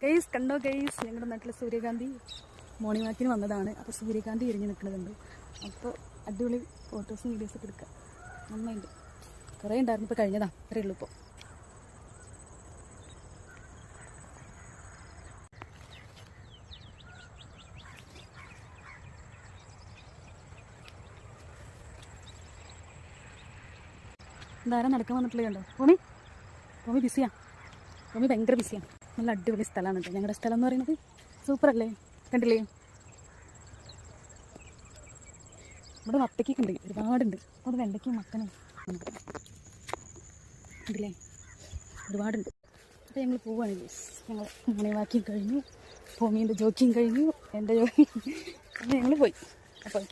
Guys കണ്ടോ guys, ഞങ്ങളുടെ നാട്ടിലെ സൂര്യകാന്തി മോർണിംഗ് വാക്കിന് വന്നതാണ്. അപ്പോൾ സൂര്യകാന്തി ഇരിഞ്ഞ് നിൽക്കുന്നുണ്ട്. അപ്പോൾ അടിപൊളി ഫോട്ടോസും വീഡിയോസൊക്കെ എടുക്കാം. നന്നായിട്ട് കുറേ ഉണ്ടായിരുന്നു, ഇപ്പോൾ കഴിഞ്ഞതാ, അത്രയേ ഉള്ളൂ. ഇപ്പോൾ എന്തായാലും നടക്കാൻ വന്നിട്ടുള്ളത് കണ്ടോ. ഭൂമി ബിസിയാണ്, ഭൂമി ഭയങ്കര ബിസിയാണ്. നല്ല അടിപൊളി സ്ഥലമാണ് കേട്ടോ ഞങ്ങളുടെ സ്ഥലം എന്ന് പറയുന്നത്. സൂപ്പറല്ലേ, കണ്ടില്ലേ? ഇവിടെ വത്തക്കൊക്കെ ഉണ്ട്, ഒരുപാടുണ്ട്. അപ്പോൾ അത് വെണ്ടയ്ക്കും മത്തനും കണ്ടില്ലേ, ഒരുപാടുണ്ട്. അപ്പോൾ ഞങ്ങൾ പോവുകയാണെങ്കിൽ ഞങ്ങൾ മോർണിംഗ് വാക്കിങ് കഴിഞ്ഞു, ഭൂമീൻ്റെ ജോക്കിങ് കഴിഞ്ഞു, എൻ്റെ ജോക്കിങ് ഞങ്ങൾ പോയി. അപ്പോൾ